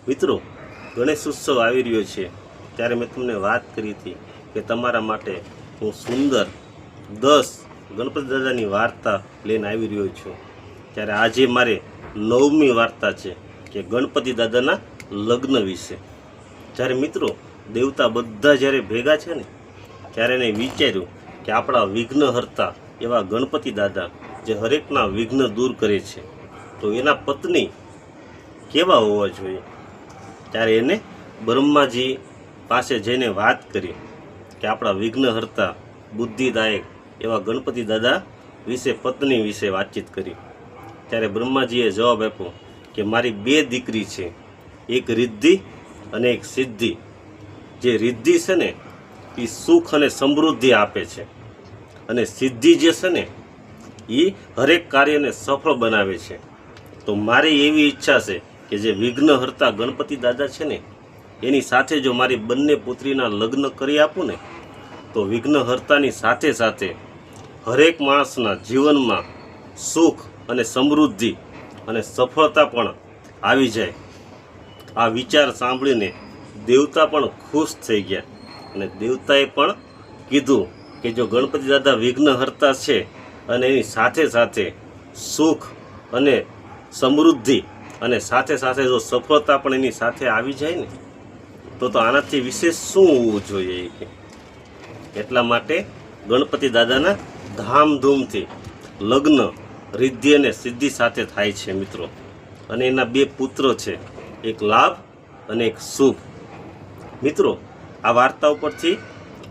મિત્રો, ગણેશ ઉત્સવ આવી રહ્યો છે ત્યારે મેં તમને વાત કરી હતી કે તમારા માટે હું સુંદર 10 ગણપતિ દાદાની વાર્તા લઈને આવી રહ્યો છું। ત્યારે આજે મારે 9મી વાર્તા છે કે ગણપતિ દાદાના લગ્ન વિશે। જ્યારે મિત્રો દેવતા બધા જ્યારે ભેગા છે ને ત્યારે એને વિચાર્યું કે આપણા વિઘ્નહર્તા એવા ગણપતિ દાદા જે હરેકના વિઘ્ન દૂર કરે છે તો એના પત્ની કેવા હોવા જોઈએ। ત્યારે એને બ્રહ્માજી પાસે જઈને વાત કરી કે આપણા વિઘ્નહર્તા બુદ્ધિદાયક એવા ગણપતિ દાદા વિશે પત્ની વિશે વાતચીત કરી। ત્યારે બ્રહ્માજીએ જવાબ આપ્યો કે મારી 2 દીકરી છે, એક રિદ્ધિ અને એક સિદ્ધિ। જે રિદ્ધિ છે ને એ સુખ અને સમૃદ્ધિ આપે છે અને સિદ્ધિ જે છે ને એ હરેક કાર્યને સફળ બનાવે છે। તો મારી એવી ઈચ્છા છે કે જે વિઘ્નહર્તા ગણપતિ દાદા છે ને એની સાથે જો મારી બંને પુત્રીના લગ્ન કરી આપું ને તો વિઘ્નહર્તાની સાથે સાથે હરેક માણસના જીવનમાં સુખ અને સમૃદ્ધિ અને સફળતા પણ આવી જાય। આ વિચાર સાંભળીને દેવતા પણ ખુશ થઈ ગયા અને દેવતાએ પણ કીધું કે જો ગણપતિ દાદા વિઘ્નહર્તા છે અને એની સાથે સાથે સુખ અને સમૃદ્ધિ અને સાથે સાથે જો સફળતા પણ એની સાથે આવી જાય ને તો આનાથી વિશેષ શું હોવું જોઈએ। એટલા માટે ગણપતિ દાદાના ધામધૂમથી લગ્ન રિદ્ધિ અને સિદ્ધિ સાથે થાય છે મિત્રો। અને એના 2 પુત્રો છે, એક લાભ અને એક શુભ। મિત્રો, આ વાર્તા ઉપરથી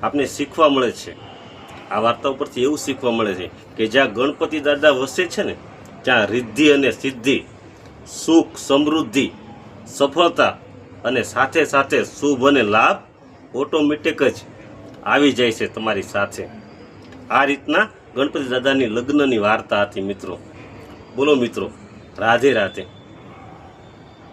આપણે શીખવા મળે છે, આ વાર્તા ઉપરથી એવું શીખવા મળે છે કે જ્યાં ગણપતિ દાદા વસે છે ને ત્યાં રિદ્ધિ અને સિદ્ધિ, સુખ સમૃદ્ધિ, સફળતા અને સાથે સાથે શુભ અને લાભ ઓટોમેટિક જ આવી જાય છે તમારી સાથે। આ રીતના ગણપતિ દાદાની લગ્નની વાર્તા હતી મિત્રો। બોલો મિત્રો, રાધે રાધે।